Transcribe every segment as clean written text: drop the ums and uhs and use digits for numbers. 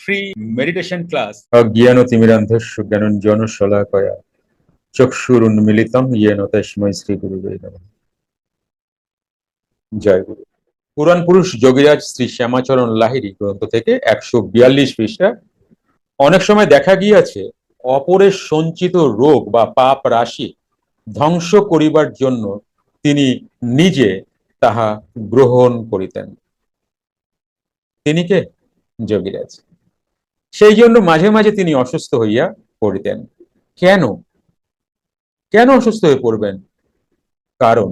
Free meditation class. অজ্ঞানতিমিরান্ধস্য জ্ঞানাঞ্জন শলাকয়া চক্ষুরুন্মিলিতং येन তস্मै শ্রী গুরুবে নমঃ। জয় গুরু। পুরাণ পুরুষ যোগীরাজ শ্রী শ্যামাচরণ লাহিড়ী গ্রন্থ থেকে 142 পৃষ্ঠা। অনেক সময় দেখা গিয়াছে অপরের সঞ্চিত রোগ বা পাপ রাশি ধ্বংস করিবার জন্য তিনি নিজে তাহা গ্রহণ করিতেন। তিনি কে? যোগীরাজ। সেই জন্য মাঝে মাঝে তিনি অসুস্থ হইয়া পড়িতেন। কেন? কেন অসুস্থ হয়ে পড়বেন? কারণ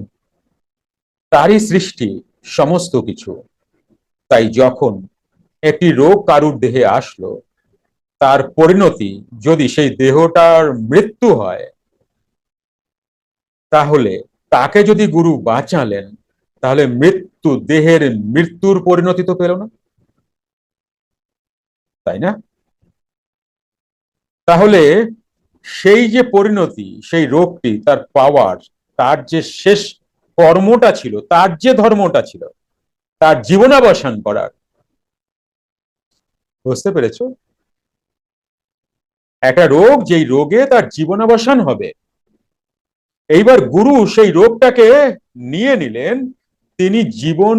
তারই সৃষ্টি সমস্ত কিছু। তাই যখন একটি রোগ কারুর দেহে আসলো, তার পরিণতি যদি সেই দেহটার মৃত্যু হয়, তাহলে তাকে যদি গুরু বাঁচালেন, তাহলে দেহের মৃত্যুর পরিণতি তো পেল না, তাই না? তাহলে সেই যে পরিণতি, সেই রোগটি তার পাওয়ার, তার যে শেষ কর্মটা ছিল, তার যে ধর্মটা ছিল, তার জীবনাবসান করার, বুঝতে পেরেছো? একটা রোগ, যেই রোগে তার জীবনাবসান হবে, এইবার গুরু সেই রোগটাকে নিয়ে নিলেন, তিনি জীবন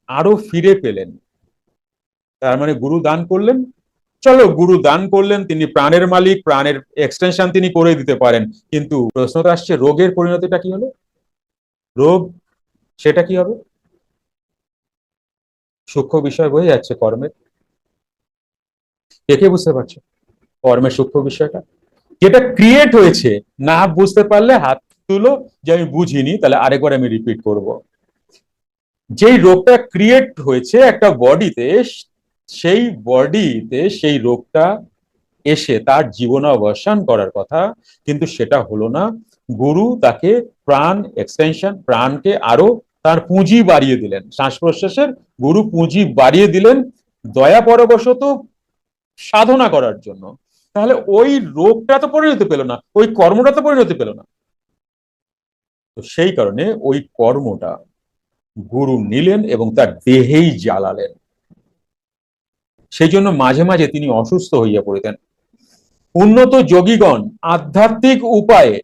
আরো ফিরে পেলেন। তার মানে গুরু দান করলেন। চলো, গুরু দান করলেন, তিনি প্রাণের মালিক, প্রাণের এক্সটেনশন তিনি করে দিতে পারেন, কিন্তু প্রশ্নটা আসছে, রোগের পরিণতিটা কি হলো? রোগ, সেটা কি হবে? সূক্ষ্ম বিষয় বোঝা যাচ্ছে কর্মের? কে কে বুঝতে পারছো কর্মের সূক্ষ্ম বিষয়টা? যেটা ক্রিয়েট হয়েছে, না বুঝতে পারলে হাত তুলো যে আমি বুঝিনি, তাহলে আরেকবার আমি রিপিট করব। যেই রোগটা ক্রিয়েট হয়েছে একটা বডিতে, সেই বডিতে সেই রোগটা এসে তার জীবনাবসান করার কথা, কিন্তু সেটা হলো না। গুরু তাকে প্রাণ এক্সটেনশন, প্রাণকে আরো তার পুঁজি বাড়িয়ে দিলেন, শ্বাস প্রশ্বাসের গুরু পুঁজি বাড়িয়ে দিলেন দয়া পরবশত সাধনা করার জন্য। তাহলে ওই রোগটা তো পরিণতি পেল না, ওই কর্মটা তো পরিণতি পেল না। তো সেই কারণে ওই কর্মটা গুরু নিলেন এবং তার দেহেই জ্বালালেন। সেই জন্য মাঝে মাঝে তিনি অসুস্থ হইয়া পড়িতেন। উন্নত যোগীগণ আধ্যাত্মিক উপায়ে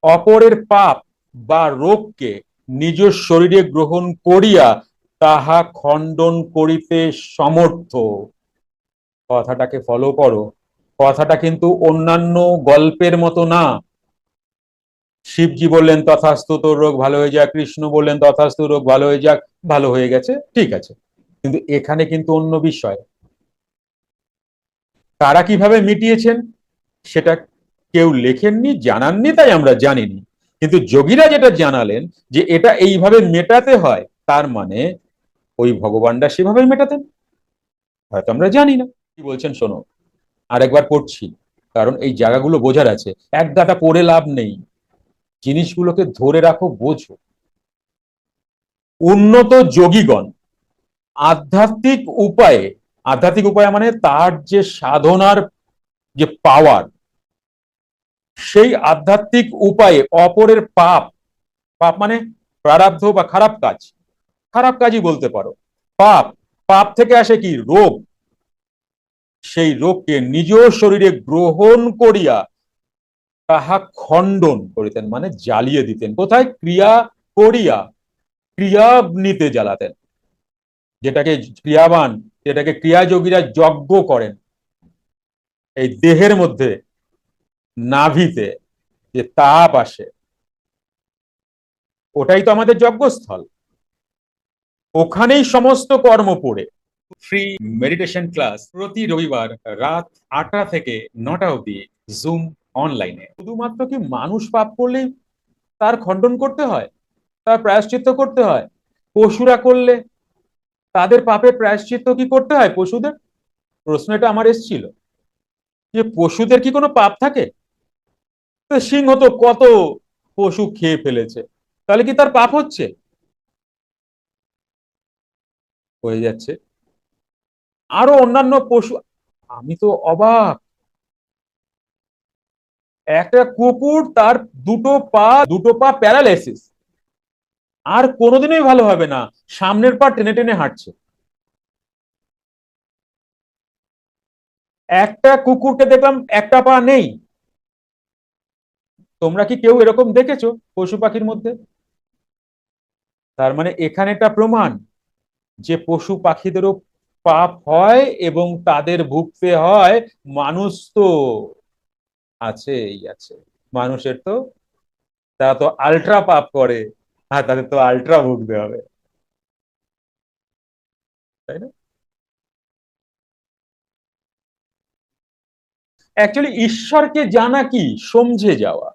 অপরের পাপ বা রোগকে নিজ শরীরে গ্রহণ করিয়া তাহা খণ্ডন করিতে সমর্থ। কথাটাকে ফলো করো। কথাটা কিন্তু অন্যান্য গল্পের মতো না। শিবজি বললেন তথাস্তু তোর রোগ ভালো হয়ে যাক, কৃষ্ণ বললেন তথাস্তু রোগ ভালো হয়ে যাক, ভালো হয়ে গেছে, ঠিক আছে। কিন্তু এখানে কিন্তু অন্য বিষয়। তারা কিভাবে মিটিয়েছেন সেটা কেউ লেখেননি, জানাননি, তাই আমরা জানিনি। কিন্তু যোগীরা যেটা জানালেন যে এটা এইভাবে মেটাতে হয়, তার মানে ওই ভগবানরা সেভাবে মেটাতেন, হয়তো আমরা জানি না। কি বলছেন শোনো, আরেকবার পড়ছি, কারণ এই জায়গাগুলো বোঝার আছে। এক গাদা পড়ে লাভ নেই, জিনিসগুলোকে ধরে রাখো, বোঝো। উন্নত যোগীগণ আধ্যাত্মিক উপায়ে, আধ্যাত্মিক উপায় মানে তার যে সাধনার যে পাওয়ার, সেই আধ্যাত্মিক উপায়ে অপরের পাপ, পাপ মানে প্রারব্ধ বা খারাপ কাজ, খারাপ কাজই বলতে পারো। পাপ, পাপ থেকে আসে কি? রোগ। সেই রোগকে নিজ শরীরে গ্রহণ করিয়া তাহা খণ্ডন করিতেন, মানে জ্বালিয়ে দিতেন। কোথায়? ক্রিয়া করিয়া, ক্রিয়া নিতে জ্বালাতেন। যেটাকে ক্রিয়াবান, যেটাকে ক্রিয়াযোগীরা যজ্ঞ করেন, এই দেহের মধ্যে নাভিতে যে তাপ আসে, ওটাই তো আমাদের যজ্ঞস্থল। ওখানেই সমস্ত কর্ম পড়ে। ফ্রি মেডিটেশন ক্লাস প্রতি রবিবার রাত 8টা থেকে 9টা অবধি জুম অনলাইনে। শুধুমাত্র কি মানুষ পাপ করলেই তার খণ্ডন করতে হয়, তার প্রায়শ্চিত্ত করতে হয়? পশুরা করলে তাদের পাপের প্রায়শ্চিত্ত কি করতে হয় পশুদের? প্রশ্ন এটা আমার এসেছিল, যে পশুদের কি কোনো পাপ থাকে? তো সিংহ তো কত পশু খেয়ে ফেলেছে, তাহলে কি তার পাপ হচ্ছে? হয়ে যাচ্ছে। আরো অন্যান্য পশু, আমি তো অবাক। একটা কুকুর, তার দুটো পা প্যারালাইসিস, আর কোনোদিনই ভালো হবে না, সামনের পা টেনে টেনে হাঁটছে। একটা কুকুরকে দেখলাম একটা পা নেই। তোমরা কি কেউ এরকম দেখেছো পশু পাখির মধ্যে? তার মানে এখানে একটা প্রমাণ যে পশু পাখিদেরও পাপ হয় এবং তাদের ভুগতে হয়। মানুষ তো আছেই আছে, মানুষের তো, তারা তো আলট্রা পাপ করে, আর তাদের তো আলট্রা ভুগতে হবে, তাই না? অ্যাকচুয়ালি ঈশ্বরকে জানা কি? সমঝে যাওয়া।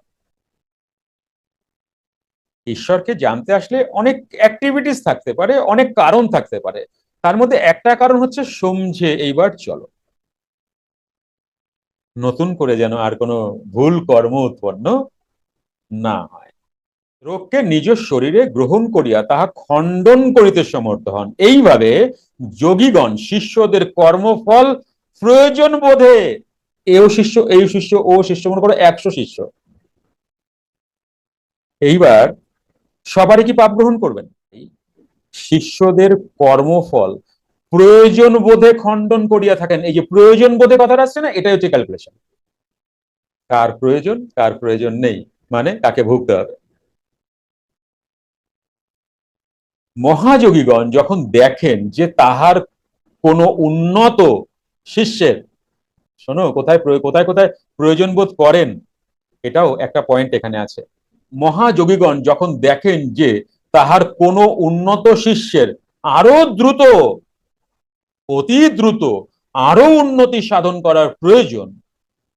ঈশ্বরকে জানতে আসলে অনেক অ্যাক্টিভিটিস থাকতে পারে, অনেক কারণ থাকতে পারে। তার মধ্যে একটা কারণ হচ্ছে সমঝে এইবার চলো, নতুন করে যেন আর কোনো ভুল কর্ম উৎপন্ন না হয়। রোগকে নিজ শরীরে গ্রহণ করিয়া তাহা খণ্ডন করিতে সমর্থ হন। এইভাবে যোগীগণ শিষ্যদের কর্মফল প্রয়োজন বোধে, এও শিষ্য এই শিষ্য ও শিষ্য, মনে করো 100 শিষ্য, এইবার সবারই কি পাপ গ্রহণ করবেন? শিষ্যদের কর্মফল প্রয়োজন বোধে খণ্ডন করিয়া থাকেন। এই যে প্রয়োজন বোধে কথাটা আসছে না, এটাই হচ্ছে ক্যালকুলেশন। কার প্রয়োজন কার প্রয়োজন নেই, মানে কাকে ভুগতে হবে। মহাযোগীগণ যখন দেখেন যে তাহার কোনো উন্নত শিষ্যের, শোনো কোথায় কোথায় কোথায় প্রয়োজন বোধ করেন, এটাও একটা পয়েন্ট এখানে আছে। মহাযোগীগণ যখন দেখেন যে তাহার কোনো উন্নত শিষ্যের আরো দ্রুত, অতি দ্রুত আরো উন্নতি সাধন করার প্রয়োজন,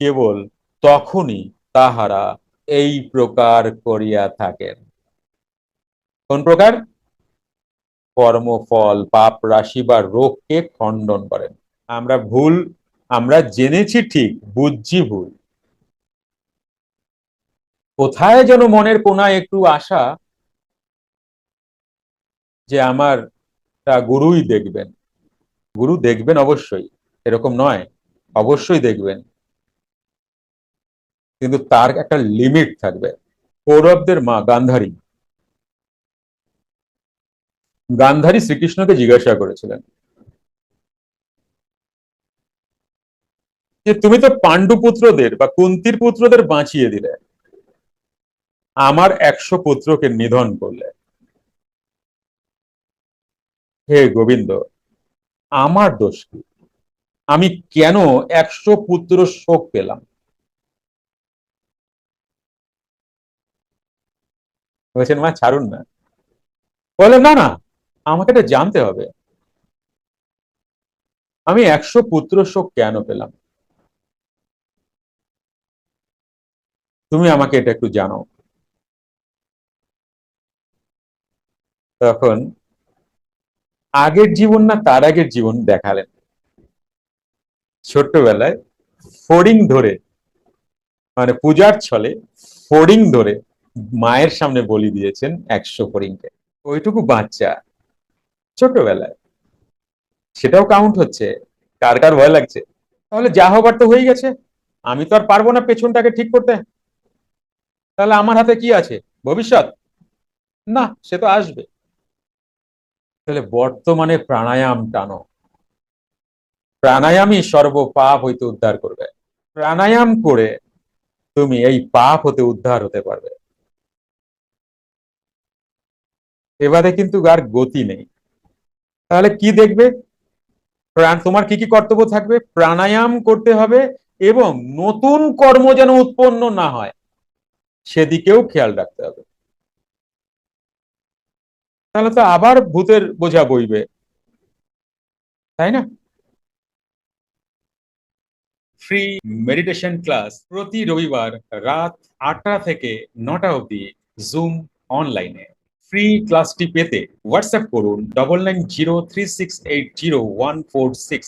কেবল তখনই তাহারা এই প্রকার করিয়া থাকেন। কোন প্রকার? কর্মফল, পাপ রাশি বা রোগকে খণ্ডন করেন। আমরা ভুল, আমরা জেনেছি ঠিক, বুঝছি ভুল। কোথায় যেন মনের কোনায় একটু আশা যে আমার গুরুই দেখবেন। গুরু দেখবেন অবশ্যই, এরকম নয়, অবশ্যই দেখবেন, কিন্তু তার একটা লিমিট থাকবে। কৌরবদের মা গান্ধারী, গান্ধারী শ্রীকৃষ্ণকে জিজ্ঞাসা করেছিলেন যে তুমি তো পাণ্ডু পুত্রদের বা কুন্তির পুত্রদের বাঁচিয়ে দিলে, আমার 100 পুত্রকে নিধন করলে, হে গোবিন্দ, আমার দোষ কি? আমি কেন 100 পুত্র শোক পেলাম? বলছেন মা ছাড়ুন না। বলে না না, আমাকে এটা জানতে হবে, আমি 100 পুত্র শোক কেন পেলাম, তুমি আমাকে এটা একটু জানো। তখন আগের জীবন না তার আগের জীবন দেখালেন। ছোট্টবেলায় ফড়িং ধরে, মানে পূজার ছলে ফড়িং ধরে মায়ের সামনে বলি দিয়েছেন 100 ফড়িংকে। ওইটুকু বাচ্চা ছোটবেলায়, সেটাও কাউন্ট হচ্ছে। কার কার ভয় লাগছে? তাহলে যা হবার তো হয়ে গেছে, আমি তো আর পারবো না পেছনটাকে ঠিক করতে। তাহলে আমার হাতে কি আছে? ভবিষ্যৎ? না, সে তো আসবে। তাহলে বর্তমানে প্রাণায়াম টানো, প্রাণায়ামই সর্ব পাপ হইতে উদ্ধার করবে। প্রাণায়াম করে তুমি এই পাপ হতে উদ্ধার হতে পারবে। এবারে কিন্তু আর গতি নেই। তাহলে কি দেখবে? প্রাণ, তোমার কি কি কর্তব্য থাকবে? প্রাণায়াম করতে হবে এবং নতুন কর্ম যেন উৎপন্ন না হয় সেদিকেও খেয়াল রাখতে হবে। তাহলে তো আবার ভূতের বোঝা বইবে, তাই না? ফ্রি মেডিটেশন ক্লাস প্রতি রবিবার রাত 8টা থেকে 9টা অবধি জুম অনলাইনে। ফ্রি ক্লাসটি পেতে হোয়াটসঅ্যাপ করুন 9903680146।